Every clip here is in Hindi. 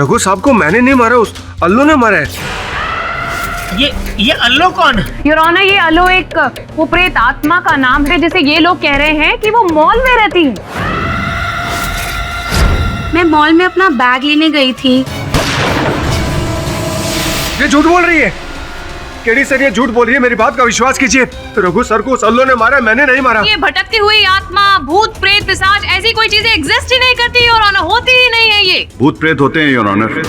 रघु साहब को मैंने नहीं मारा, उस अल्लू ने मारा है। ये अल्लू कौन? योर ऑनर, ये अल्लू एक वो प्रेत आत्मा का नाम है जिसे ये लोग कह रहे हैं कि वो मॉल में रहती है। मैं मॉल में अपना बैग लेने गई थी। ये झूठ बोल रही है। केडी सर, ये झूठ बोल रही है, मेरी बात का विश्वास कीजिए। रघु सर को उस अल्लू ने मारा, मैंने नहीं मारा। ये भटकती हुई आत्मा, भूत प्रेत पिशाच, ऐसी कोई चीजें एग्जिस्ट ही नहीं करती योर ऑनर, होती ही नहीं है। ये भूत प्रेत होते हैं योर ऑनर।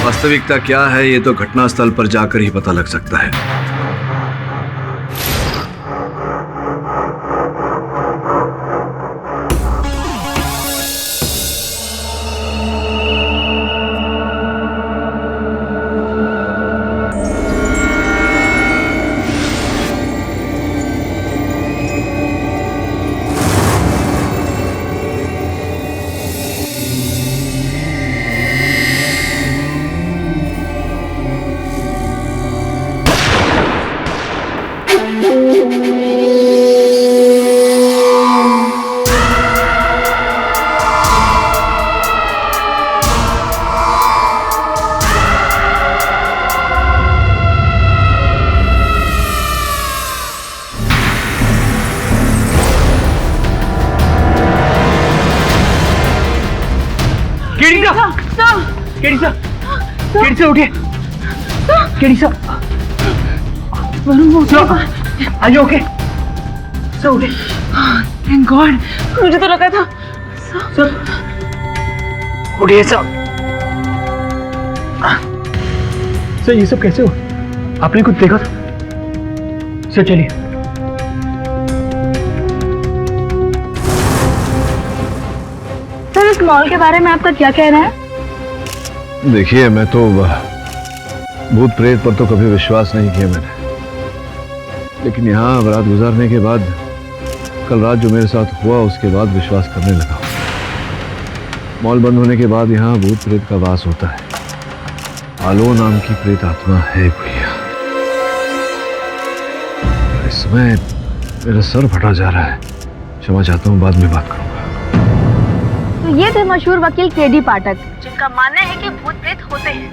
वास्तविकता क्या है ये तो घटनास्थल पर जाकर ही पता लग सकता है। केडी सर उठिए। KD sir, are you okay? Sir उठिए। थैंक गॉड, मुझे तो लगा था। सर उठिए सर। सर ये सब कैसे हुआ? आपने कुछ देखा था? सर चलिए। सर, इस मॉल के बारे में आपका क्या कहना है? देखिए, मैं तो भूत प्रेत पर तो कभी विश्वास नहीं किया मैंने, लेकिन यहाँ रात गुजारने के बाद, कल रात जो मेरे साथ हुआ उसके बाद विश्वास करने लगा। मॉल बंद होने के बाद यहाँ भूत प्रेत का वास होता है। आलो नाम की प्रेत आत्मा है कोई यहाँ। इस समय मेरा सर फटा जा रहा है, क्षमा चाहता हूँ, बाद में बात करूंगा। तो ये थे मशहूर वकील केडी पाठक, जिनका मानना है कि भूत प्रेत होते हैं।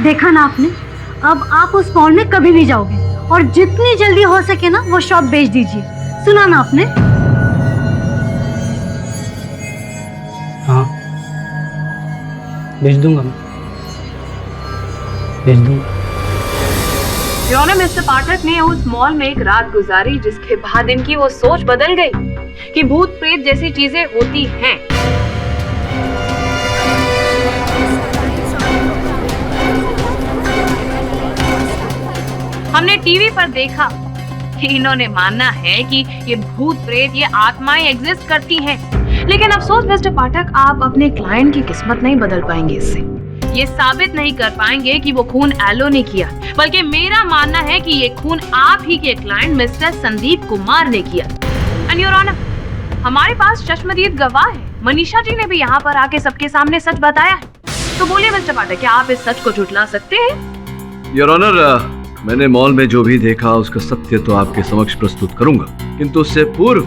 देखा ना आपने, अब आप उस मॉल में कभी नहीं जाओगे और जितनी जल्दी हो सके ना वो शॉप बेच दीजिए। सुना ना आपने? हाँ, भेज दूंगा मैं, भेज दूंगा। योर ऑनर, मिस्टर पाठक ने उस मॉल में एक रात गुजारी जिसके बाद इनकी वो सोच बदल गई कि भूत प्रेत जैसी चीजें होती हैं। हमने टीवी पर देखा कि इन्होंने मानना है कि ये भूत प्रेत, ये आत्माएं एग्जिस्ट करती हैं। लेकिन अफसोस मिस्टर पाठक, आप अपने क्लाइंट की किस्मत नहीं बदल पाएंगे इससे। ये साबित नहीं कर पाएंगे कि वो खून एलो ने किया, बल्कि मेरा मानना है कि ये खून आप ही के क्लाइंट मिस्टर संदीप कुमार ने किया। एंड योर ऑनर, हमारे पास चश्मदीद गवाह है। मनीषा जी ने भी यहाँ पर आके सबके सामने सच बताया है। तो बोलिए मिस्टर पाठक, क्या आप इस सच को झुठला सकते हैं? योर ऑनर, मैंने मॉल में जो भी देखा उसका सत्य तो आपके समक्ष प्रस्तुत करूंगा, किंतु उससे पूर्व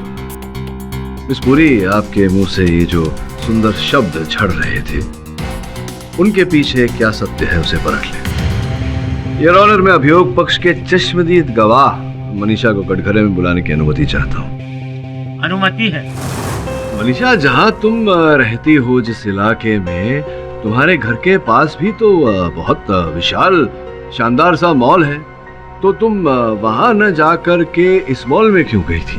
मिस पुरी, आपके मुंह से ये जो सुंदर शब्द झड़ रहे थे उनके पीछे क्या सत्य है उसे परख लें। योर ऑनर, मैं अभियोग पक्ष के चश्मदीद गवाह मनीषा को कटघरे में बुलाने की अनुमति चाहता हूँ। अनुमति है। मनीषा, जहाँ तुम रहती हो जिस इलाके में, तुम्हारे घर के पास भी तो बहुत विशाल शानदार सा मॉल है, तो तुम वहां न जाकर के इस मॉल में क्यों गई थी?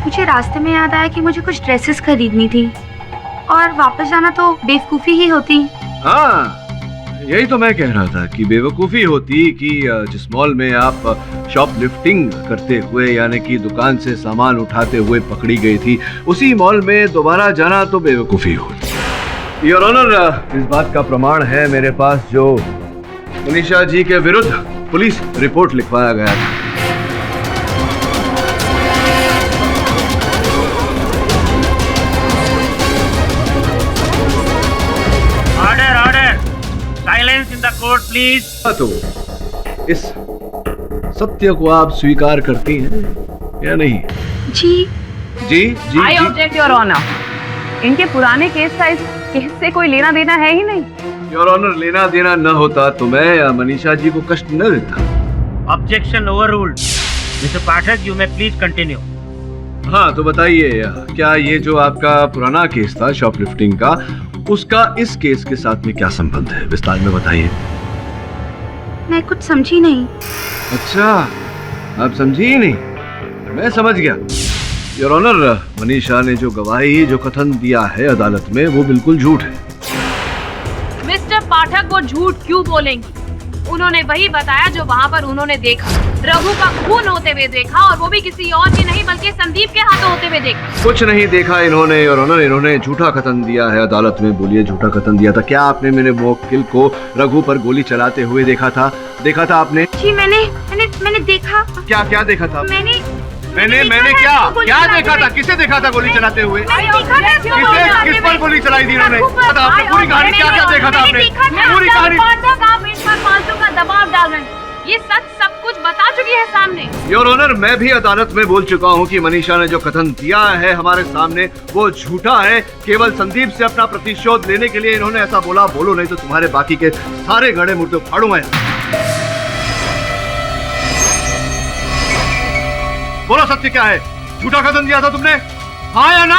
मुझे रास्ते में याद आया कि मुझे कुछ ड्रेसेस खरीदनी थी और वापस जाना तो बेवकूफी ही होती। हाँ, यही तो मैं कह रहा था कि बेवकूफी होती कि जिस मॉल में आप शॉपलिफ्टिंग करते हुए, यानी कि दुकान से सामान उठाते हुए पकड़ी गई थी, उसी मॉल में दोबारा जाना तो बेवकूफी होती। योर ऑनर, इस बात का प्रमाण है मेरे पास जो मनीषा जी के विरुद्ध पुलिस रिपोर्ट लिखवाया गया था। प्लीज। तो इस सत्य को आप स्वीकार करती हैं या नहीं? जी जी जी आई जी। Object your honour. इनके पुराने केस का इस केस से कोई लेना देना है ही नहीं। योर ऑनर, लेना देना न होता तो मैं या मनीषा जी को कष्ट न देता। Objection overruled. Mister Pathak, you may please continue. हाँ तो बताइए, क्या ये जो आपका पुराना केस था शॉपलिफ्टिंग का, उसका इस केस के साथ में क्या संबंध है? विस्तार में बताइए। मैं कुछ समझी नहीं। अच्छा, आप समझी ही नहीं, मैं समझ गया। योर ऑनर, मनीषा ने जो गवाही, जो कथन दिया है अदालत में, वो बिल्कुल झूठ है। मिस्टर पाठक वो झूठ क्यों बोलेंगी? उन्होंने वही बताया जो वहाँ पर उन्होंने देखा। रघु का खून होते हुए देखा, और वो भी किसी और की नहीं बल्कि संदीप के हाथों होते हुए देखा। कुछ नहीं देखा इन्होंने योर ऑनर, इन्होंने झूठा कथन दिया है अदालत में। बोलिए, झूठा कथन दिया था। क्या आपने मेरे मुवक्किल को रघु पर गोली चलाते हुए देखा था? देखा था आपने? जी मैंने देखा। क्या क्या देखा था? मैंने मैंने क्या देखा था? किसे देखा था गोली चलाते हुए? किस पर गोली चलाई थी इन्होंने? बता, आपने पूरी कहानी क्या क्या देखा था आपने? पूरी कहानी। आप इस पर फालतू का दबाव डाल रहे हैं। ये सच सब कुछ बता चुकी है सामने। योर ऑनर, मैं भी अदालत में बोल चुका हूँ कि मनीषा ने जो कथन दिया है हमारे सामने वो झूठा है। केवल संदीप से अपना प्रतिशोध लेने के लिए इन्होंने ऐसा बोला। बोलो, नहीं तो तुम्हारे बाकी के सारे गड़े मुर्दे फाड़ूंगा। बोलो, सत्य क्या है? झूठा कथन दिया था तुमने, हाँ या ना?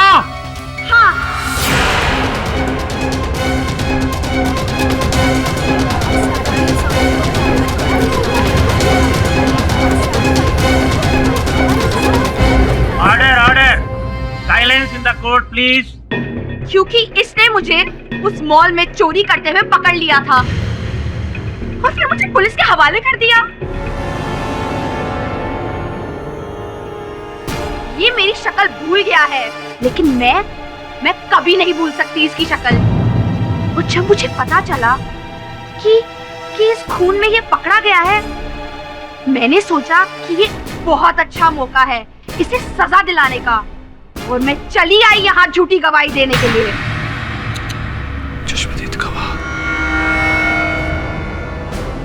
Order order, silence in the court please. क्योंकि इसने मुझे उस मॉल में चोरी करते हुए पकड़ लिया था और फिर मुझे पुलिस के हवाले कर दिया। ये मेरी शक्ल भूल गया है, लेकिन मैं कभी नहीं भूल सकती इसकी शक्ल। और जब मुझे पता चला कि इस खून में ये पकड़ा गया है, मैंने सोचा कि ये बहुत अच्छा मौका है इसे सजा दिलाने का, और मैं चली आई यहाँ झूठी गवाही देने के लिए। चश्मदीद गवाह।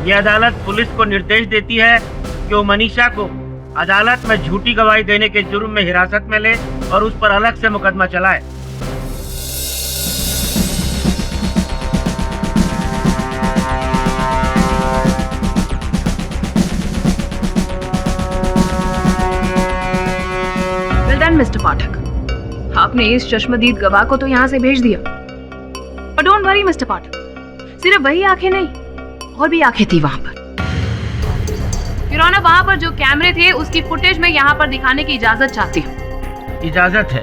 ये अदालत पुलिस को निर्देश देती है कि वो मनीषा को अदालत में झूठी गवाही देने के जुर्म में हिरासत में ले और उस पर अलग से मुकदमा चलाए। वेल डन मिस्टर पाठक, आपने इस चश्मदीद गवाह को तो यहाँ से भेज दिया। और डोंट वरी मिस्टर पाठक, सिर्फ वही आंखें नहीं, और भी आंखें थी वहाँ पर। योर ऑनर, वहाँ पर जो कैमरे थे उसकी फुटेज मैं यहाँ पर दिखाने की इजाजत चाहती हूँ। इजाजत है।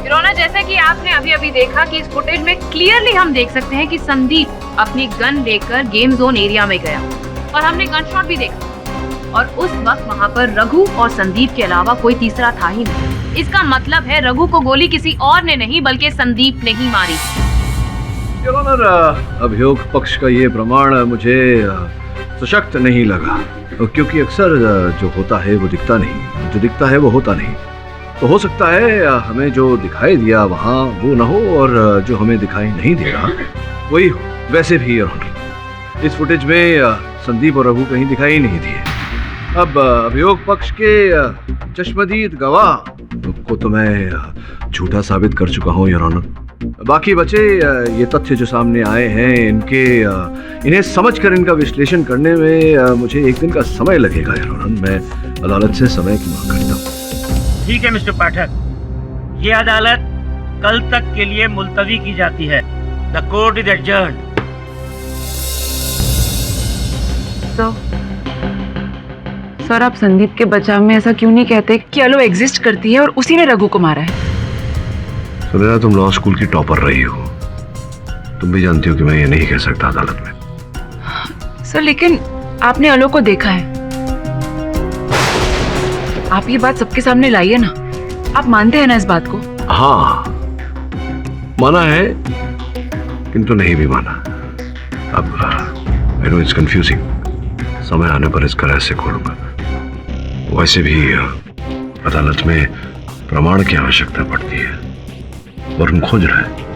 योर ऑनर, जैसा कि आपने अभी अभी देखा कि इस फुटेज में क्लियरली हम देख सकते हैं कि संदीप अपनी गन लेकर गेम जोन एरिया में गया, और हमने गन शॉट भी देखा, और उस वक्त वहाँ पर रघु और संदीप के अलावा कोई तीसरा था ही नहीं। इसका मतलब है रघु को गोली किसी और ने नहीं बल्कि संदीप ने ही मारी। योर ऑनर, अभियोग पक्ष का ये प्रमाण मुझे सशक्त नहीं लगा, क्योंकि अक्सर जो होता है वो दिखता नहीं, जो दिखता है वो होता नहीं। तो हो सकता है हमें जो दिखाई दिया वहाँ वो ना हो, और जो हमें दिखाई नहीं दे रहा वही हो। वैसे भी योर ऑनर, इस फुटेज में संदीप और रघु कहीं दिखाई नहीं दिए। अब अभियोग पक्ष के चश्मदीद गवाह को तो मैं झूठा साबित कर चुका हूँ योर ऑनर। बाकी बचे ये तथ्य जो सामने आए हैं, इन्हें समझकर इनका विश्लेषण करने में मुझे एक दिन का समय लगेगा योर ऑनर। मैं अदालत से समय की मांग करता हूँ। ठीक है मिस्टर पाठक, ये अदालत कल तक के लिए मुलतवी की जाती है। The court is adjourned. Sir, आप संदीप के बचाव में ऐसा क्यों नहीं कहते कि अलो एग्जिस्ट करती है और उसी ने रघु को मारा है? सुनेरा, तुम लॉ स्कूल की टॉपर रही हो, तुम भी जानती हो कि मैं ये नहीं कह सकता अदालत में। सर, लेकिन आपने अलो को देखा है, आप ये बात सबके सामने लाइए ना। आप मानते हैं ना इस बात को? हाँ, माना है, किंतु नहीं भी माना। अब आई नो इट्स कंफ्यूजिंग, समय आने पर इसका रहस्य खोलूंगा। वैसे भी अदालत में प्रमाण की आवश्यकता पड़ती है, वरुण खोज रहा है।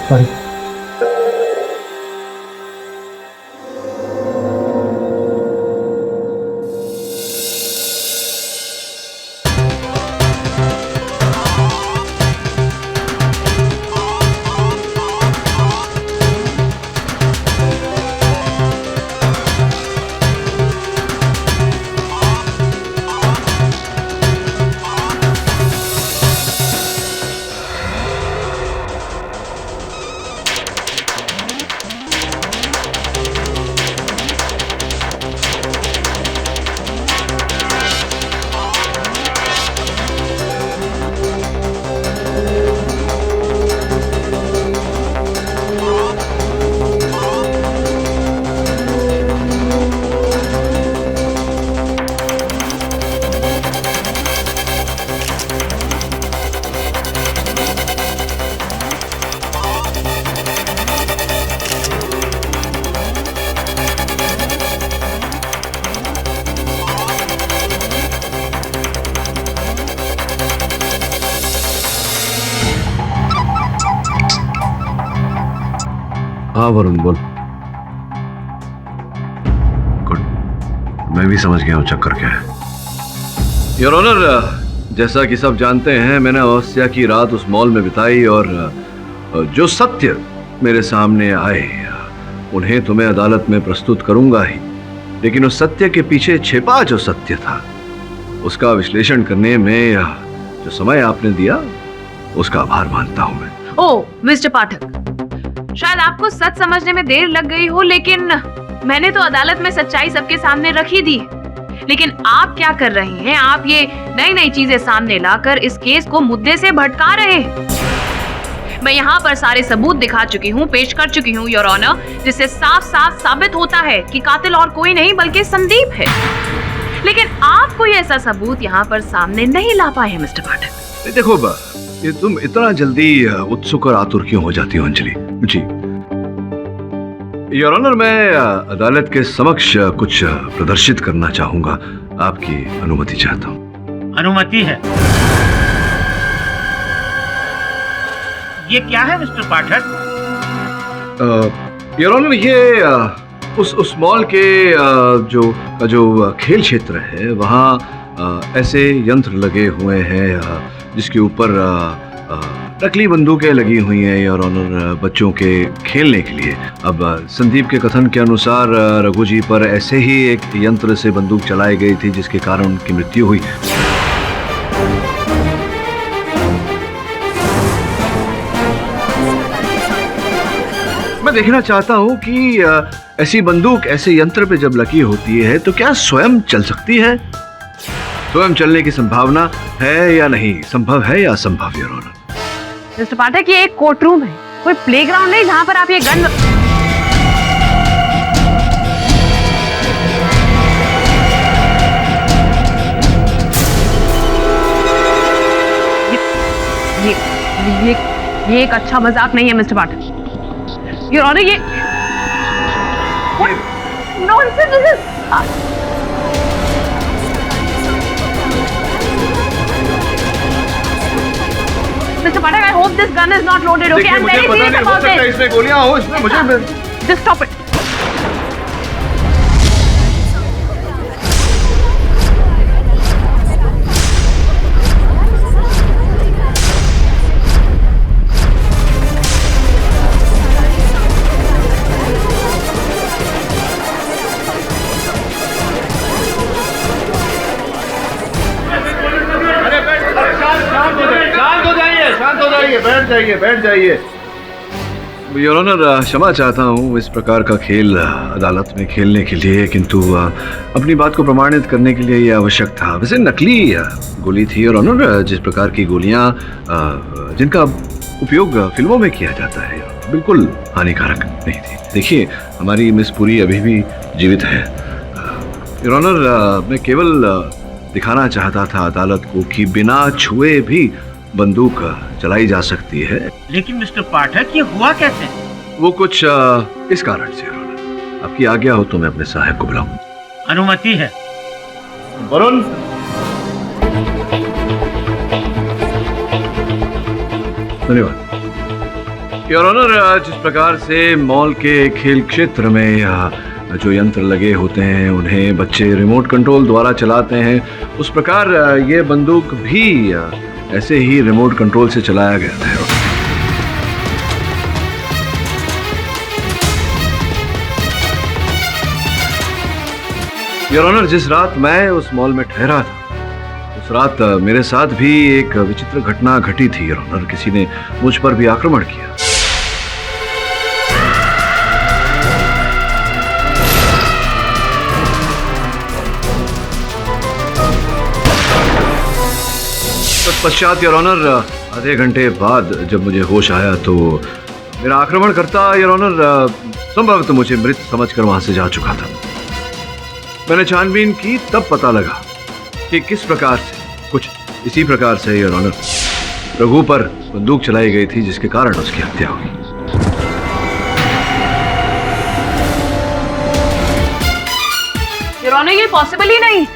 सॉरी। हाँ वरुण बोल। गुड, मैं भी समझ गया हूँ चक्कर क्या है। योर ऑनर, जैसा कि सब जानते हैं, मैंने अमावस्या की रात उस मॉल में बिताई और जो सत्य मेरे सामने आए उन्हें तो मैं अदालत में प्रस्तुत करूंगा ही, लेकिन उस सत्य के पीछे छिपा जो सत्य था उसका विश्लेषण करने में जो समय आपने दिया उसका आभार मानता हूं मैं। ओ मिस्टर पाठक, शायद आपको सच समझने में देर लग गई हो, लेकिन मैंने तो अदालत में सच्चाई सबके सामने रख ही दी। लेकिन आप क्या कर रहे हैं? आप ये नई नई चीजें सामने लाकर इस केस को मुद्दे से भटका रहे हैं। मैं यहाँ पर सारे सबूत दिखा चुकी हूँ, पेश कर चुकी हूँ योर ऑनर, जिससे साफ साफ साबित होता है कि कातिल और कोई नहीं बल्कि संदीप है। लेकिन आप कोई ऐसा सबूत यहाँ पर सामने नहीं ला पाए मिस्टर पाठक। देखो ये तुम इतना जल्दी उत्सुक और आतुर क्यों हो जाती हो अंजलि? जी योर ऑनर, मैं अदालत के समक्ष कुछ प्रदर्शित करना चाहूंगा, आपकी अनुमति चाहता हूँ। अनुमति है। ये क्या है मिस्टर पाठक? योर ऑनर, ये उस मॉल के जो खेल क्षेत्र है वहाँ ऐसे यंत्र लगे हुए हैं जिसके ऊपर नकली बंदूकें लगी हुई हैं योर ऑनर, बच्चों के खेलने के लिए। अब संदीप के कथन के अनुसार रघु जी पर ऐसे ही एक यंत्र से बंदूक चलाई गई थी जिसके कारण उनकी मृत्यु हुई। मैं देखना चाहता हूं कि ऐसी बंदूक ऐसे यंत्र पे जब लगी होती है तो क्या स्वयं चल सकती है? स्वयं चलने की संभावना है या नहीं? संभव है या असंभव योर ऑनर? मिस्टर पाठक, ये एक कोर्ट रूम है, कोई प्लेग्राउंड नहीं जहाँ पर आप ये गन ये एक अच्छा मजाक नहीं है मिस्टर पाठक। योर ऑनर, ये nonsense this is. Mr. Pathak, I hope this gun is not loaded, okay? देखिए, I'm मुझे very पता serious नहीं हो about सकता it. इसमें गोलियां हो, इसमें मुझे Just stop it. शांत हो जाइए, बैठ जाइए। योर ऑनर, क्षमा चाहता हूँ इस प्रकार का खेल अदालत में खेलने के लिए, किंतु अपनी बात को प्रमाणित करने के लिए ये आवश्यक था। वैसे नकली गोली थी योर ऑनर, जिस प्रकार की गोलियाँ जिनका उपयोग फिल्मों में किया जाता है, बिल्कुल हानिकारक नहीं थी। देखिए, हमारी मिस पुरी अभी भी जीवित है। योर ऑनर, मैं केवल दिखाना चाहता था अदालत को कि बिना छुए भी बंदूक चलाई जा सकती है। लेकिन मिस्टर पाठक, ये हुआ कैसे? वो कुछ इस कारण से योर ऑनर। आपकी आज्ञा हो तो मैं अपने साहब को बुलाऊं? अनुमति है। वरुण, धन्यवाद योर ऑनर। जिस प्रकार से मॉल के खेल क्षेत्र में जो यंत्र लगे होते हैं उन्हें बच्चे रिमोट कंट्रोल द्वारा चलाते हैं, उस प्रकार ये बंदूक भी ऐसे ही रिमोट कंट्रोल से चलाया गया था। योर ऑनर, जिस रात मैं उस मॉल में ठहरा था, उस रात मेरे साथ भी एक विचित्र घटना घटी थी योर ऑनर। किसी ने मुझ पर भी आक्रमण किया। तत्पश्चात योर ऑनर, आधे घंटे बाद जब मुझे होश आया तो मेरा आक्रमणकर्ता योर ऑनर संभवतः मुझे मृत समझकर वहां से जा चुका था। मैंने छानबीन की, तब पता लगा कि किस प्रकार से, कुछ इसी प्रकार से योर ऑनर, रघु पर बंदूक चलाई गई थी, जिसके कारण उसकी हत्या हुई। योर ऑनर, ये पॉसिबल ही नहीं।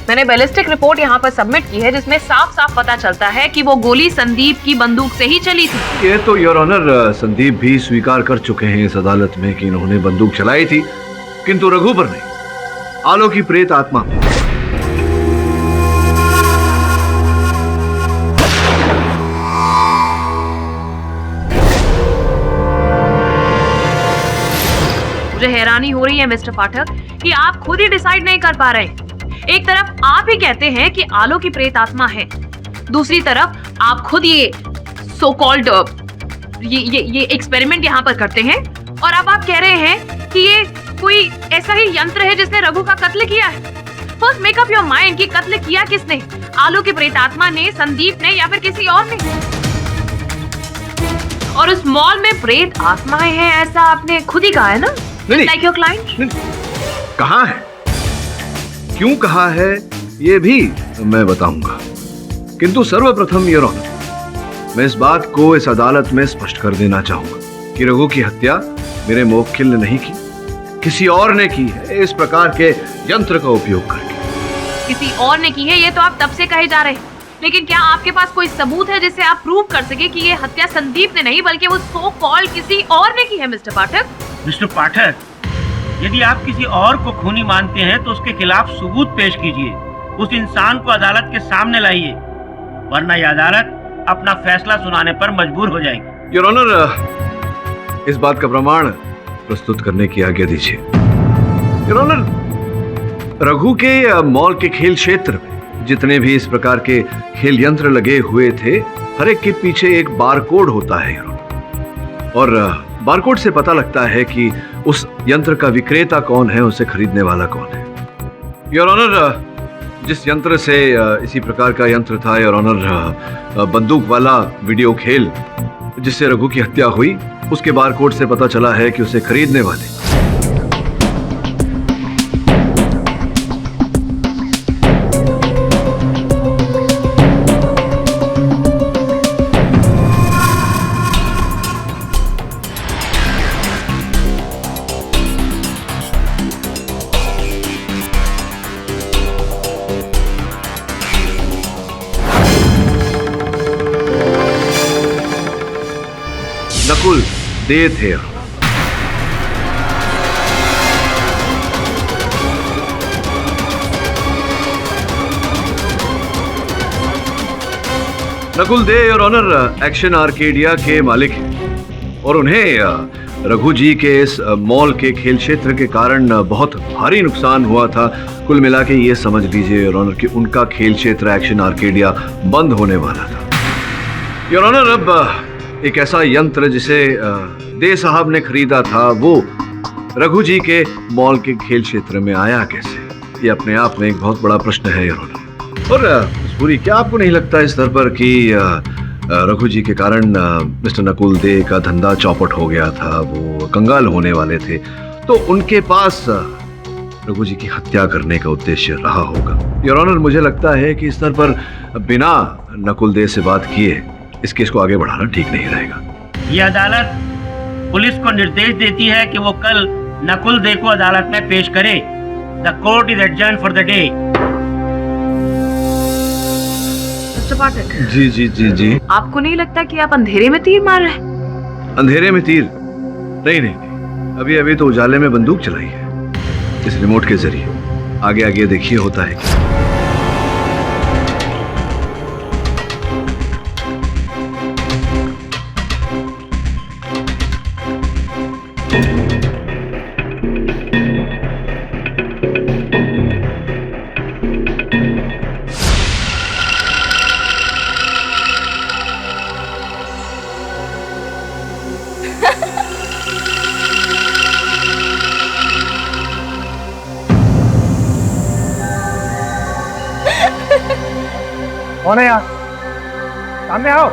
मैंने बैलिस्टिक रिपोर्ट यहाँ पर सबमिट की है, जिसमें साफ साफ पता चलता है कि वो गोली संदीप की बंदूक से ही चली थी। ये तो योर ऑनर संदीप भी स्वीकार कर चुके हैं इस अदालत में कि इन्होंने बंदूक चलाई थी, किंतु रघु पर नहीं, आलो की प्रेत आत्मा पर। मुझे हैरानी हो रही है मिस्टर पाठक कि आप खुद ही डिसाइड नहीं कर पा रहे। एक तरफ आप ही कहते हैं कि आलो की प्रेत आत्मा है, दूसरी तरफ आप खुद ये सो कॉल्ड ये एक्सपेरिमेंट यहाँ पर करते हैं, और अब आप कह रहे हैं कि ये कोई ऐसा ही यंत्र है जिसने रघु का कत्ल किया है। First make up your mind कि कत्ल किया किसने, आलो की प्रेत आत्मा ने, संदीप ने, या फिर किसी और ने। और उस मॉल में प्रेत आत्माएं हैं, ऐसा आपने खुद ही कहा है ना? Like your client. कहाँ है, क्यों कहा है, ये भी मैं बताऊंगा, किंतु सर्वप्रथम योर ऑनर, मैं इस बात को इस अदालत में स्पष्ट कर देना चाहूंगा कि रघु की हत्या मेरे मोवक्किल ने नहीं की, किसी और ने की है, इस प्रकार के यंत्र का उपयोग करके। किसी और ने की है, ये तो आप तब से कहे जा रहे हैं, लेकिन क्या आपके पास कोई सबूत है जिससे आप प्रूव कर सके कि ये हत्या संदीप ने नहीं बल्कि वो सो कॉल्ड किसी और ने की है? मिस्टर पाठक, मिस्टर पाठक, यदि आप किसी और को खूनी मानते हैं तो उसके खिलाफ सबूत पेश कीजिए, उस इंसान को अदालत के सामने लाइए, वरना यह अदालत अपना फैसला सुनाने पर मजबूर हो जाएगी। योर ऑनर, इस बात का प्रमाण प्रस्तुत करने की आज्ञा दीजिए। योर ऑनर, रघु के मॉल के खेल क्षेत्र में जितने भी इस प्रकार के खेल यंत्र लगे हुए थे, हर एक के पीछे एक बारकोड होता है योर ऑनर, और बारकोड से पता लगता है कि उस यंत्र का विक्रेता कौन है, उसे खरीदने वाला कौन है। योर ऑनर, जिस यंत्र से इसी प्रकार का यंत्र था योर ऑनर, बंदूक वाला वीडियो खेल जिससे रघु की हत्या हुई, उसके बारकोड से पता चला है कि उसे खरीदने वाले दे थे। नकुल दे और ऑनर एक्शन आर्केडिया के मालिक हैं और उन्हें रघु जी के इस मॉल के खेल क्षेत्र के कारण बहुत भारी नुकसान हुआ था। कुल मिला के ये समझ लीजिए योर ऑनर कि उनका खेल क्षेत्र एक्शन आर्केडिया बंद होने वाला था। योर ऑनर, अब एक ऐसा यंत्र जिसे दे साहब ने खरीदा था वो रघु जी के मॉल के खेल क्षेत्र में आया कैसे, ये अपने आप में एक बहुत बड़ा प्रश्न है योर ऑनर। और पूरी, क्या आपको नहीं लगता इस स्तर पर कि रघु जी के कारण मिस्टर नकुल दे का धंधा चौपट हो गया था, वो कंगाल होने वाले थे, तो उनके पास रघु जी की हत्या करने का उद्देश्य रहा होगा। योर ऑनर, मुझे लगता है कि इस स्तर पर बिना नकुल दे से बात किए इस केस को आगे बढ़ाना ठीक नहीं रहेगा। ये अदालत पुलिस को निर्देश देती है कि वो कल नकुल दे को अदालत में पेश करे। The court is adjourn for the day. Mister Pathak, जी जी जी जी। आपको नहीं लगता कि आप अंधेरे में तीर मार रहे हैं? अंधेरे में तीर? नहीं नहीं नहीं, अभी अभी तो उजाले में बंदूक चलाई है इस रिमोट के जरिए। आगे आगे देखिए होता है क्या। कौन है यार? सामने आओ।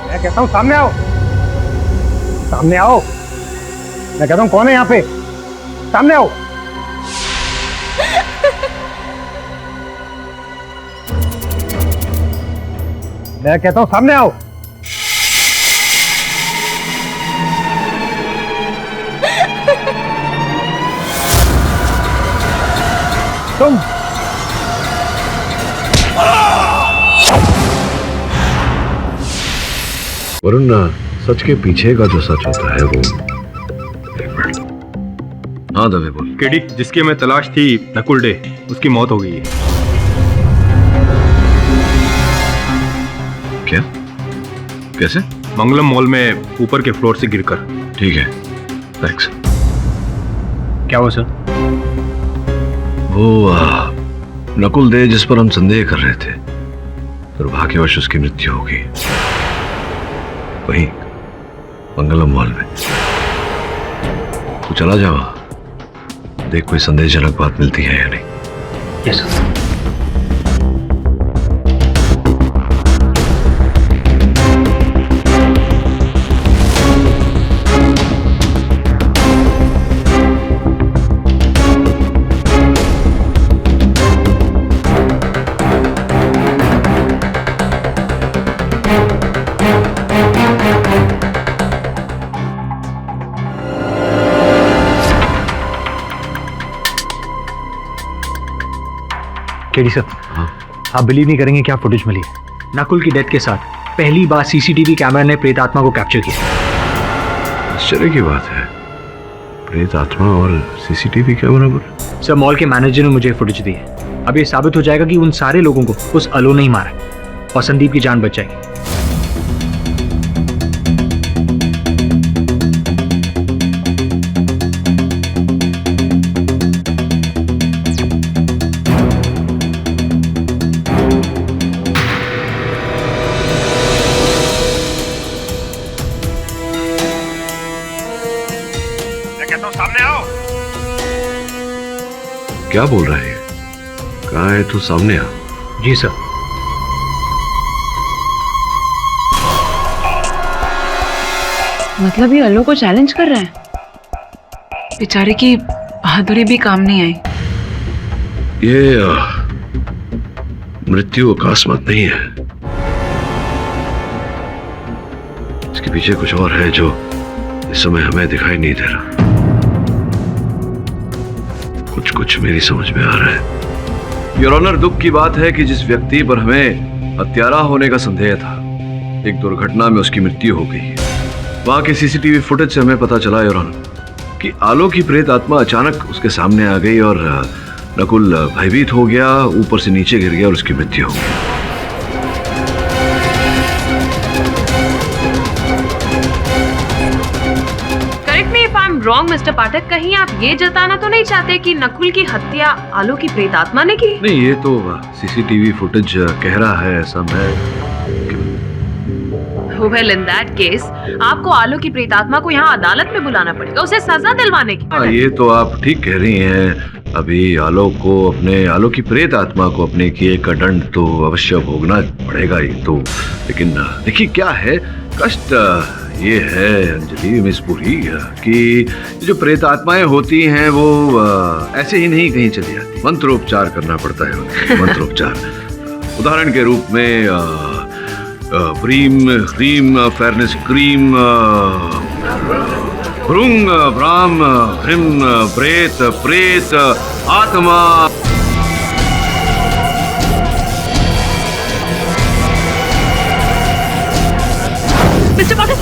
मैं कहता हूँ सामने आओ, सामने आओ। मैं कहता हूँ कौन है यहाँ पे? सामने आओ। मैं कहता हूँ सामने आओ। तुम वरुण, सच के पीछे का जो सच होता है वो। एक मिनट। हाँ दवे बोल। केडी, जिसकी हमें तलाश थी नकुल डे, उसकी मौत हो गई है। क्या? कैसे? मंगलम मॉल में ऊपर के फ्लोर से गिरकर। ठीक है, थैंक्स। क्या हुआ सर? वो नकुल दे जिस पर हम संदेह कर रहे थे, दुर्भाग्यवश उसकी मृत्यु हो गई वहीं मंगलम मॉल में। तू चला जाओ, देख कोई संदेहजनक बात मिलती है या नहीं। Yes sir. केडी सर, आप बिलीव नहीं करेंगे क्या फुटेज मिली है। नकुल की डेथ के साथ पहली बार सीसीटीवी कैमरा ने प्रेत आत्मा को कैप्चर किया। आश्चर्य की बात है, प्रेत आत्मा और सीसीटीवी कैमरा पर। सर, मॉल के मैनेजर ने मुझे फुटेज दी है। अब ये साबित हो जाएगा कि उन सारे लोगों को उस अलो ने ही मारा और संदीप की जान बच जाएगी। सामने आओ। क्या बोल रहा है? कहाँ है तू? सामने आ। जी सर। मतलब ये अल्लो को चैलेंज कर रहे हैं? बेचारे की बहादुरी भी काम नहीं आई। ये मृत्यु अकस्मात नहीं है, इसके पीछे कुछ और है जो इस समय हमें दिखाई नहीं दे रहा। कुछ मेरी समझ में आ रहा है। योर ऑनर, दुख की बात है कि जिस व्यक्ति पर हमें हत्यारा होने का संदेह था एक दुर्घटना में उसकी मृत्यु हो गई। वहां के सीसीटीवी फुटेज से हमें पता चला योर ऑनर कि आलो की प्रेत आत्मा अचानक उसके सामने आ गई और नकुल भयभीत हो गया, ऊपर से नीचे गिर गया और उसकी मृत्यु हो गई। Correct me if I am wrong mister Pathak, कहीं आप ये जताना तो नहीं चाहते कि नकुल की हत्या आलो की प्रेत आत्मा ने की? नहीं, ये तो सीसीटीवी फुटेज कह रहा है, ऐसा मैं Well, in that case, आपको आलो की प्रेतात्मा को यहाँ अदालत में बुलाना पड़ेगा, उसे सजा दिलवाने की। हाँ, ये तो आप ठीक कह रही हैं। अभी आलो की प्रेत आत्मा को अपने किए का दंड तो अवश्य भोगना पड़ेगा ही तो। लेकिन देखिए क्या है, कष्ट ये है अंजलि मिस पुरी कि जो प्रेत आत्माएं होती हैं वो ऐसे ही नहीं कहीं चली जाती, मंत्रोपचार करना पड़ता है उन्हें। मंत्रोपचार उदाहरण के रूप में ब्रीम ह्रीम फेयरनेस क्रीम भृंग ब्राह्म ह्रीम प्रेत प्रेत आत्मा। मिस्टर पाठक,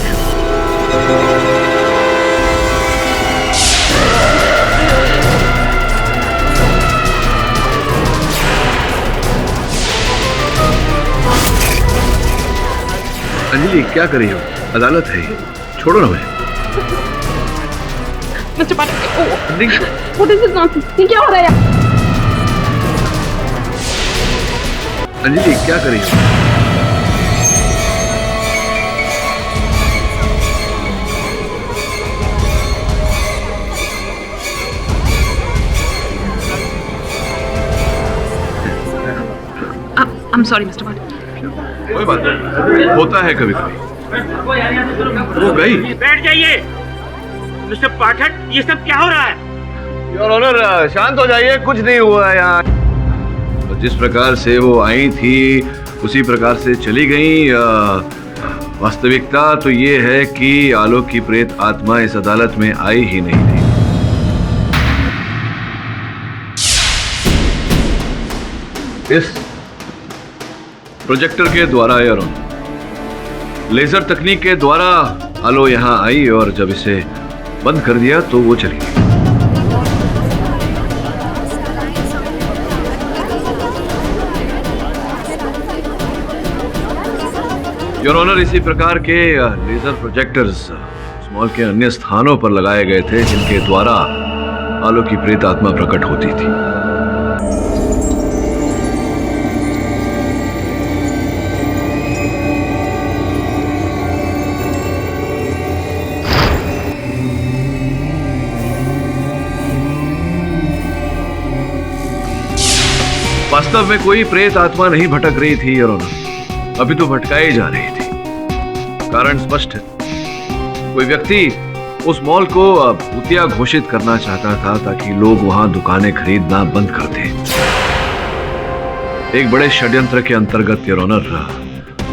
अंजलि क्या कर रही हो? अदालत है ये, छोड़ो ना मैं। Mister Pathak, what is this nonsense? ये क्या हो रहा है? अंजलि क्या कर रही हो? I'm sorry, Mr. Pathak. कोई बात नहीं, होता है कभी कभी। वो गई। बैठ जाइए मिस्टर पाठक, ये सब क्या हो रहा है? योर ऑनर शांत हो जाइए, कुछ नहीं हुआ है यहाँ। तो जिस प्रकार से वो आई थी उसी प्रकार से चली गई। वास्तविकता तो ये है कि आलो की प्रेत आत्मा इस अदालत में आई ही नहीं थी। इस प्रोजेक्टर के द्वारा योर ऑनर, लेजर तकनीक के द्वारा आलो यहाँ आई और जब इसे बंद कर दिया तो वो चली गई। योर ऑनर, इसी प्रकार के लेजर प्रोजेक्टर्स मॉल के अन्य स्थानों पर लगाए गए थे जिनके द्वारा आलो की प्रेत आत्मा प्रकट होती थी। वास्तव में कोई प्रेत आत्मा नहीं भटक रही थी योर ऑनर, अभी तो भटकाई जा रही थी। कारण स्पष्ट है, कोई व्यक्ति उस मॉल को भूतिया घोषित करना चाहता था ताकि लोग वहां दुकानें खरीदना बंद कर दें। एक बड़े षड्यंत्र के अंतर्गत योर ऑनर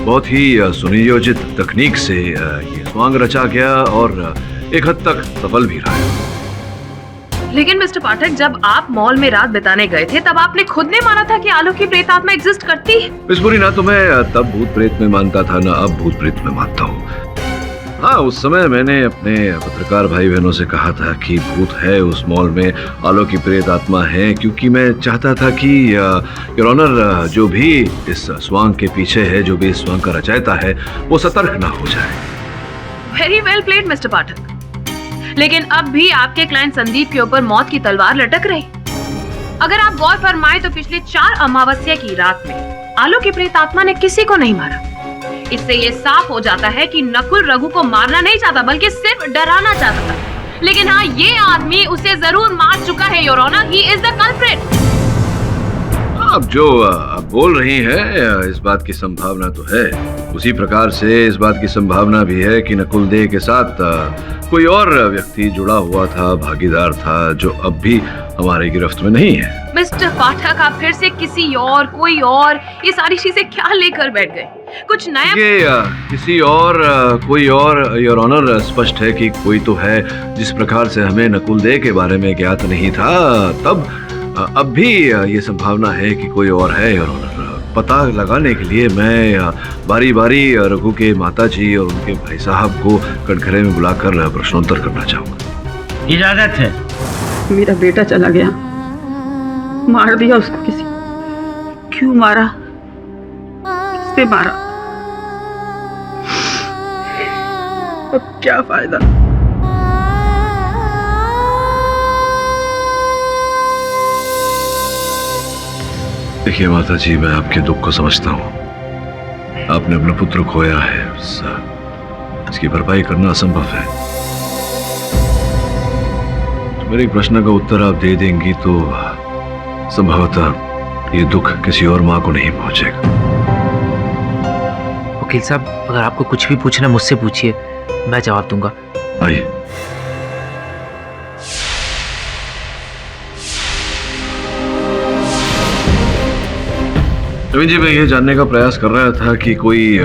बहुत ही सुनियोजित तकनीक से ये स्वांग रचा गया और एक हद तक सफल भी रहा। लेकिन मिस्टर पाठक, जब आप मॉल में रात बिताने गए थे तब आपने खुद ने माना था कि आलो की प्रेत आत्मा एग्जिस्ट करती है। मिस पुरी, ना तो मैं तब भूत प्रेत में मानता था, ना अब भूत प्रेत में मानता हूँ। हाँ, उस समय मैंने अपने पत्रकार भाई बहनों से कहा था कि भूत है उस मॉल में, आलो की प्रेत आत्मा है, क्योंकि मैं चाहता था कि योर ऑनर जो भी इस स्वांग के पीछे है, जो भी इस स्वांग का रचयिता है, वो सतर्क ना हो जाए। वेरी वेल प्लेड मिस्टर पाठक, लेकिन अब भी आपके क्लाइंट संदीप के ऊपर मौत की तलवार लटक रही। अगर आप गौर फरमाएं तो पिछले 4 अमावस्या की रात में आलो की प्रेत आत्मा ने किसी को नहीं मारा। इससे ये साफ हो जाता है कि नकुल रघु को मारना नहीं चाहता बल्कि सिर्फ डराना चाहता था। लेकिन हाँ, ये आदमी उसे जरूर मार चुका है your honour, he is the culprit. आप जो बोल रही हैं, इस बात की संभावना तो है। उसी प्रकार से इस बात की संभावना भी है कि नकुल देह के साथ कोई और व्यक्ति जुड़ा हुआ था, भागीदार था, जो अब भी हमारे गिरफ्त में नहीं है। मिस्टर पाठक, आप फिर से किसी और, कोई और, ये सारी चीजें क्या लेकर बैठ गए? कुछ नया? किसी और, कोई और योर ऑनर, स्पष्ट है कि कोई तो है। जिस प्रकार से हमें नकुल देह के बारे में ज्ञात नहीं था, तब अब भी ये संभावना है कि कोई और है योर ऑनर। पता लगाने के लिए मैं बारी बारी रघु के माताजी और उनके भाई साहब को कटघरे में बुलाकर प्रश्नोत्तर करना चाहूंगा। इजाजत है। मेरा बेटा चला गया, मार दिया उसको किसी। क्यों मारा, किससे मारा, अब क्या फायदा। देखिए माता जी, मैं आपके दुख को समझता हूँ। आपने अपना पुत्र खोया है, इसकी भरपाई करना असंभव है। तो मेरे एक प्रश्न का उत्तर आप दे देंगी तो संभवतः ये दुख किसी और माँ को नहीं पहुंचेगा। वकील साहब, अगर आपको कुछ भी पूछना मुझसे पूछिए, मैं जवाब दूंगा। आइए। नवीन जी, मैं ये जानने का प्रयास कर रहा था कि कोई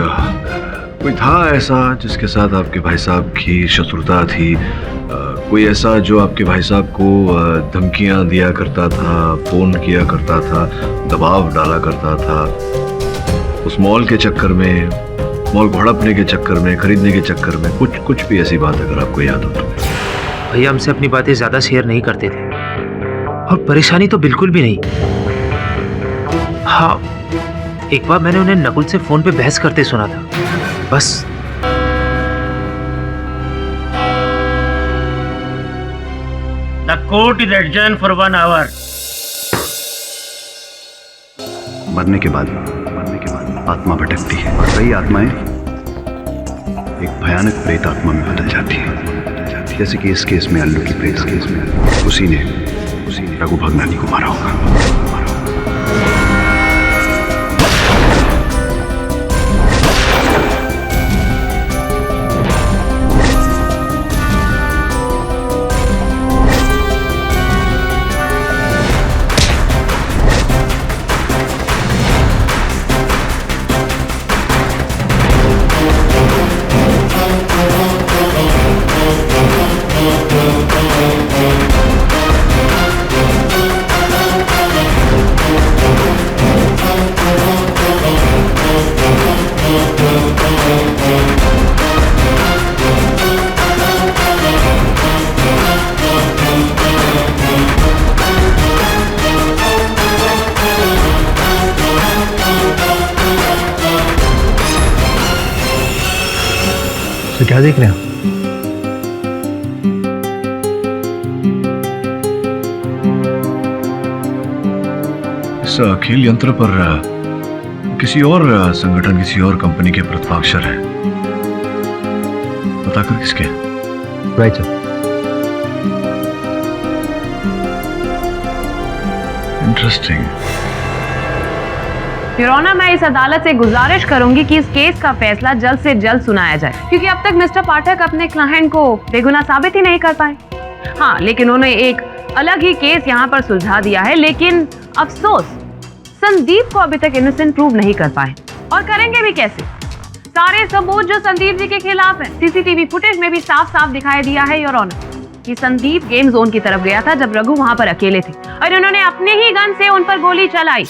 था ऐसा जिसके साथ आपके भाई साहब की शत्रुता थी, कोई ऐसा जो आपके भाई साहब को धमकियां दिया करता था, फोन किया करता था, दबाव डाला करता था, उस मॉल के चक्कर में, मॉल को हड़पने के चक्कर में, खरीदने के चक्कर में, कुछ भी ऐसी बात अगर आपको याद हो तो। भैया हमसे अपनी बातें ज्यादा शेयर नहीं करते थे और परेशानी तो बिल्कुल भी नहीं। हाँ, एक बार मैंने उन्हें नकुल से फोन पे बहस करते सुना था, बस। The court is adjourned for 1 hour. मरने के बाद आत्मा भटकती है और वही आत्माएं एक भयानक प्रेत आत्मा में बदल जाती है। जैसे कि इस केस में अल्लू की प्रेत आत्मा, उसी ने रघु भगनानी को मारा होगा। तो क्या देख रहे हैं? इस खेल यंत्र पर किसी और संगठन, किसी और कंपनी के प्रतिपाक्षर है, बताकर किसके? Right sir. Interesting. Your honour, मैं इस अदालत से गुजारिश करूंगी कि इस केस का फैसला जल्द से जल्द सुनाया जाए, क्योंकि अब तक मिस्टर पाठक अपने क्लाइंट को बेगुनाह साबित ही नहीं कर पाए। हाँ, लेकिन उन्होंने एक अलग ही केस यहाँ पर सुलझा दिया है, लेकिन अफसोस संदीप को अभी तक इनोसेंट प्रूव नहीं कर पाए। और करेंगे भी कैसे? सारे सबूत जो संदीप जी के खिलाफ है, सीसीटीवी फुटेज में भी साफ साफ दिखाई दिया है योर ऑनर कि संदीप गेम जोन की तरफ गया था जब रघु वहां पर अकेले थे और उन्होंने अपने ही गन से उन पर गोली चलाई।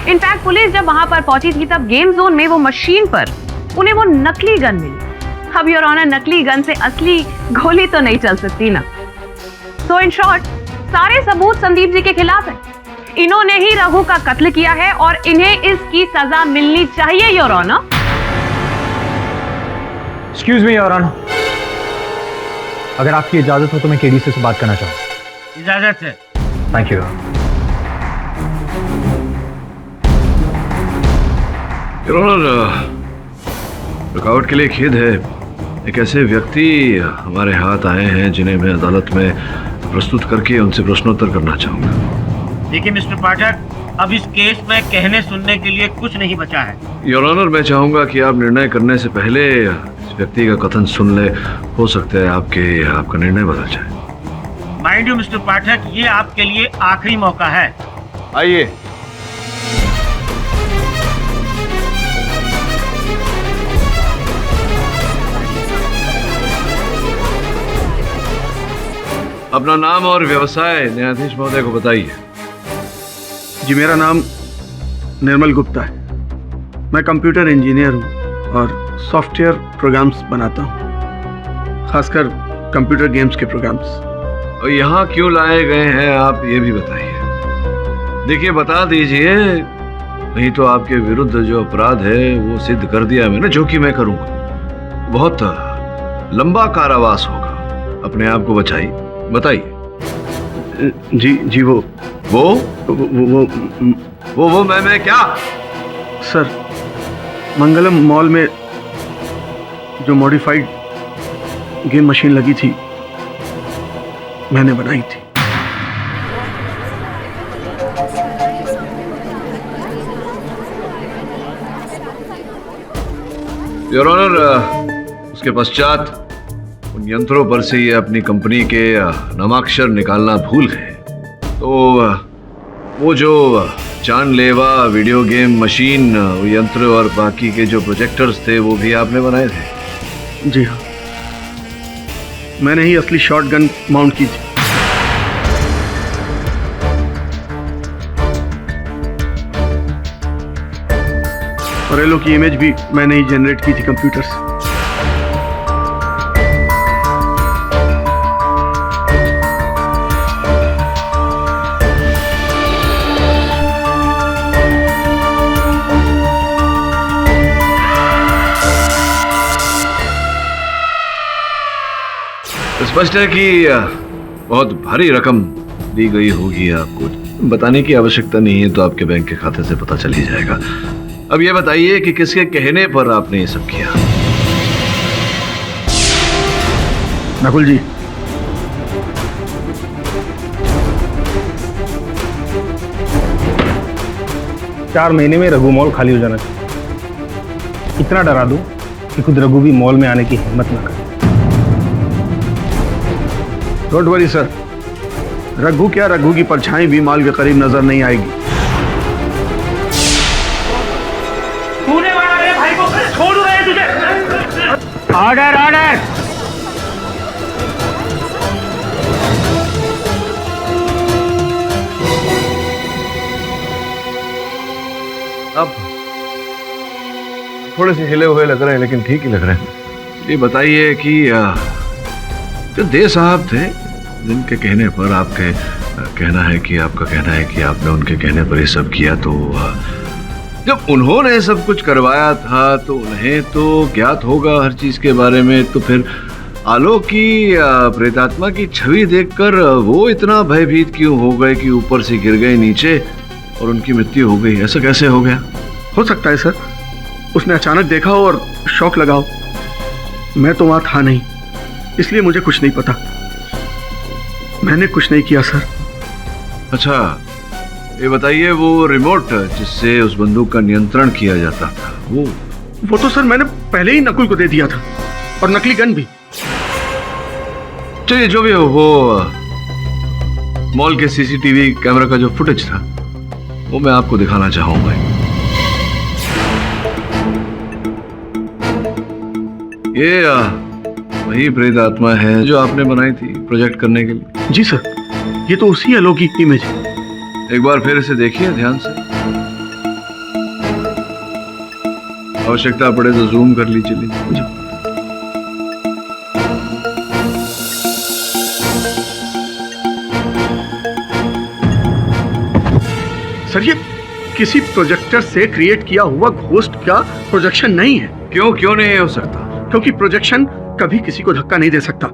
इनफैक्ट पुलिस जब वहां पर पहुंची थी तब गेम जोन में वो मशीन पर उन्हें वो नकली गन मिली। अब योर ऑनर, नकली गन से असली गोली तो नहीं चल सकती ना। सो इन शॉर्ट, सारे सबूत संदीप जी के खिलाफ है। इन्होंने ही रघु का कत्ल किया है और इन्हें इसकी सजा मिलनी चाहिए your honour. Excuse me your honour, अगर आपकी इजाजत हो तो मैं केडी से बात करना चाहूँ। इजाजत है। Thank you. योर ऑनर, रुकावट के लिए खेद है। एक ऐसे व्यक्ति हमारे हाथ आए हैं जिन्हें मैं अदालत में प्रस्तुत करके उनसे प्रश्नोत्तर करना चाहूंगा। देखिए मिस्टर पाठक, अब इस केस में कहने सुनने के लिए कुछ नहीं बचा है। योर ऑनर, मैं चाहूंगा कि आप निर्णय करने से पहले इस व्यक्ति का कथन सुन ले। हो सकता है आपका निर्णय बदल जाए। माइंड यू मिस्टर पाठक, ये आपके लिए आखिरी मौका है। आइए। अपना नाम और व्यवसाय न्यायाधीश महोदय को बताइए। जी, मेरा नाम निर्मल गुप्ता है। मैं कंप्यूटर इंजीनियर हूँ और सॉफ्टवेयर प्रोग्राम्स बनाता हूँ, खासकर कंप्यूटर गेम्स के प्रोग्राम्स। और यहाँ क्यों लाए गए हैं आप ये भी बताइए। देखिए बता दीजिए, नहीं तो आपके विरुद्ध जो अपराध है वो सिद्ध कर दिया मैंने, जो कि मैं करूँगा। बहुत लंबा कारावास होगा। अपने आप को बचाइए, बताइए। जी वो मैं क्या? सर, मंगलम मॉल में जो मॉडिफाइड गेम मशीन लगी थी मैंने बनाई थी। योर ऑनर, उसके पश्चात उन यंत्रों पर से ये अपनी कंपनी के नामाक्षर निकालना भूल गए, तो वो जो जानलेवा वीडियो गेम मशीन, यंत्र और बाकी के जो प्रोजेक्टर्स थे वो भी आपने बनाए थे? जी हाँ, मैंने ही असली शॉटगन माउंट की थी। और एलो की इमेज भी मैंने ही जनरेट की थी कंप्यूटर से। स्पष्ट है कि बहुत भारी रकम दी गई होगी आपको। बताने की आवश्यकता नहीं है, तो आपके बैंक के खाते से पता चल ही जाएगा। अब ये बताइए कि किसके कहने पर आपने ये सब किया? नकुल जी, चार महीने में रघु मॉल खाली हो जाना चाहिए। इतना डरा दूं कि खुद रघु भी मॉल में आने की हिम्मत ना करे। डोंट वरी सर, रघु क्या, रघु की परछाई भी माल के करीब नजर नहीं आएगी। तूने मारा मेरे भाई को, छोड़ रहे तुझे। Order order. अब थोड़े से हिले हुए लग रहे हैं, लेकिन ठीक ही लग रहे हैं। ये बताइए कि जो दे साहब थे, जिनके कहने पर आपके कहना है कि आपने उनके कहने पर ये सब किया, तो जब उन्होंने सब कुछ करवाया था तो उन्हें तो ज्ञात होगा हर चीज के बारे में। तो फिर आलोक की प्रेतात्मा की छवि देखकर वो इतना भयभीत क्यों हो गए कि ऊपर से गिर गए नीचे और उनकी मृत्यु हो गई? ऐसा कैसे हो गया? हो सकता है सर, उसने अचानक देखा हो और शौक लगा हो। मैं तो वहां था नहीं, इसलिए मुझे कुछ नहीं पता। मैंने कुछ नहीं किया सर। अच्छा, ये बताइए, वो रिमोट जिससे उस बंदूक का नियंत्रण किया जाता था, वो तो सर मैंने पहले ही नकुल को दे दिया था, और नकली गन भी। चलिए, जो भी हो, वो मॉल के सीसीटीवी कैमरा का जो फुटेज था वो मैं आपको दिखाना चाहूंगा। ये वही प्रेत आत्मा है जो आपने बनाई थी प्रोजेक्ट करने के लिए? जी सर, ये तो उसी आलोक की इमेज है। एक बार फिर इसे देखिए ध्यान से। आवश्यकता पड़े तो जूम कर लीजिए। सर, ये किसी प्रोजेक्टर से क्रिएट किया हुआ घोस्ट का प्रोजेक्शन नहीं है। क्यों नहीं हो सकता? क्योंकि प्रोजेक्शन कभी किसी को धक्का नहीं दे सकता।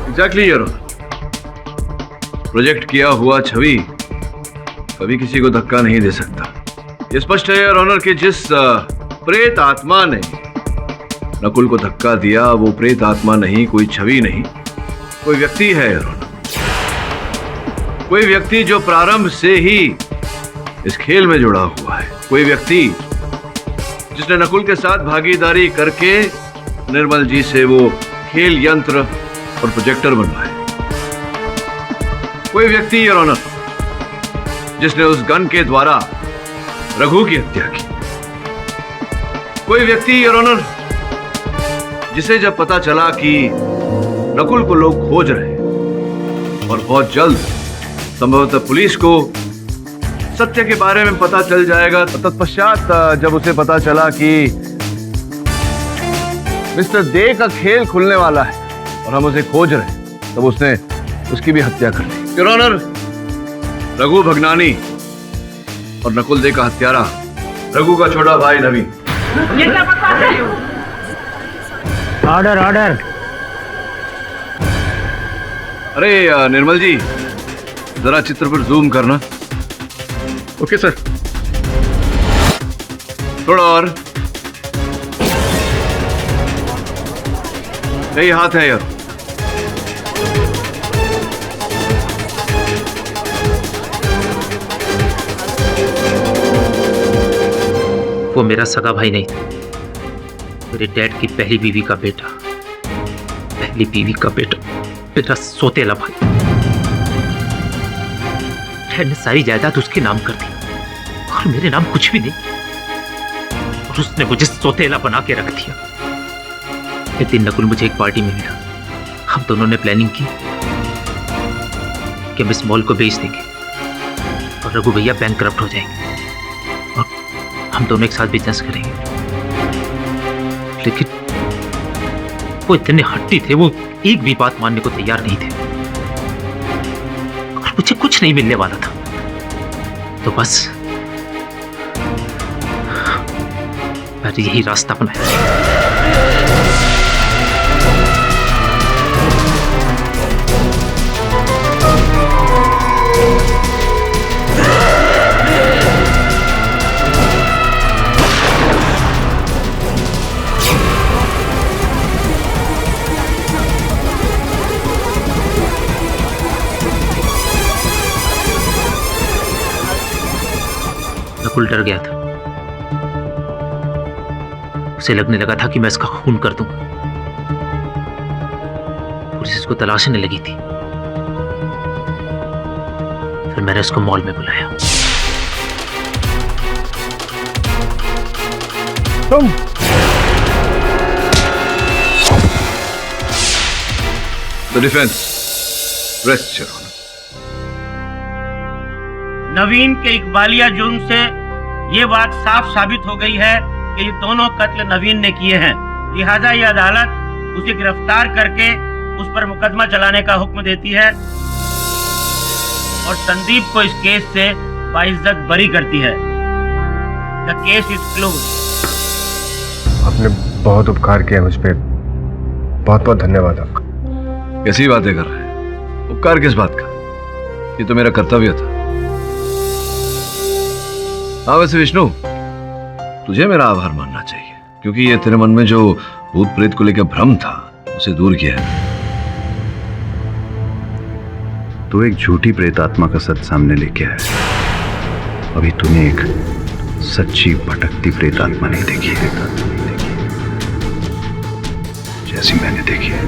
एग्जैक्टली योर ऑनर, प्रोजेक्ट किया हुआ छवि कभी किसी को धक्का नहीं दे सकता। यह स्पष्ट है योर ऑनर कि जिस प्रेत आत्मा ने नकुल को धक्का दिया, वो प्रेत आत्मा नहीं, कोई छवि नहीं, कोई व्यक्ति है योर ऑनर। कोई व्यक्ति जो प्रारंभ से ही इस खेल में जुड़ा हुआ है। कोई व्यक्ति जिसने नकुल के साथ भागीदारी करके निर्मल जी से वो खेल यंत्र और प्रोजेक्टर बनवाए। कोई व्यक्ति योर ऑनर जिसने उस गन के द्वारा रघु की हत्या की। कोई व्यक्ति योर ऑनर जिसे जब पता चला कि नकुल को लोग खोज रहे हैं और बहुत जल्द संभवतः पुलिस को सत्य के बारे में पता चल जाएगा। तत्पश्चात जब उसे पता चला कि मिस्टर दे का खेल खुलने वाला है और हम उसे खोज रहे हैं, तब उसने उसकी भी हत्या कर दी। योर ऑनर, रघु भगनानी और नकुल दे का हत्यारा रघु का छोटा भाई नवीन। ये क्या बकवास है? Order order. अरे निर्मल जी, जरा चित्र पर जूम करना। Okay sir. थोड़ा और। यही हाथ है यार। वो मेरा सगा भाई नहीं था, मेरे डैड की पहली बीवी का बेटा, पहली बीवी का बेटा, मेरा सोतेला भाई। डैड ने सारी जायदाद उसके नाम कर दी और मेरे नाम कुछ भी नहीं, और उसने मुझे सोतेला बना के रख दिया। एक दिन नकुल मुझे एक पार्टी में मिला। हम दोनों ने प्लानिंग की कि हम इस मॉल को बेच देंगे और रघु भैया बैंकक्रप्ट हो जाएंगे और हम दोनों एक साथ बिजनेस करेंगे। लेकिन वो इतने हट्टी थे, वो एक भी बात मानने को तैयार नहीं थे। और मुझे कुछ नहीं मिलने वाला था, तो बस मैंने यही रास्ता अपनाया। नकुल डर गया था, उसे लगने लगा था कि मैं इसका खून कर दूं। पुलिस इसको तलाशने लगी थी। फिर मैंने उसको मॉल में बुलाया। तुम the defence rest your honour. Naveen के इकबालिया जुर्म से ये बात साफ साबित हो गई है कि ये दोनों कत्ल नवीन ने किए हैं। लिहाजा ये अदालत उसे गिरफ्तार करके उस पर मुकदमा चलाने का हुक्म देती है और संदीप को इस केस से बाइज्जत बरी करती है। The case is close. आपने बहुत उपकार किया मुझ पे, बहुत बहुत धन्यवाद आपका। कैसी बातें कर रहे हैं? उपकार किस बात का? ये तो मेरा कर्तव्य था। हाँ वैसे विष्णु, तुझे मेरा आभार मानना चाहिए, क्योंकि ये तेरे मन में जो भूत प्रेत को लेकर भ्रम था उसे दूर किया है। तो एक झूठी प्रेत आत्मा का सच सामने लेके आया। अभी तूने एक सच्ची भटकती प्रेत आत्मा नहीं देखी है, जैसी मैंने देखी है।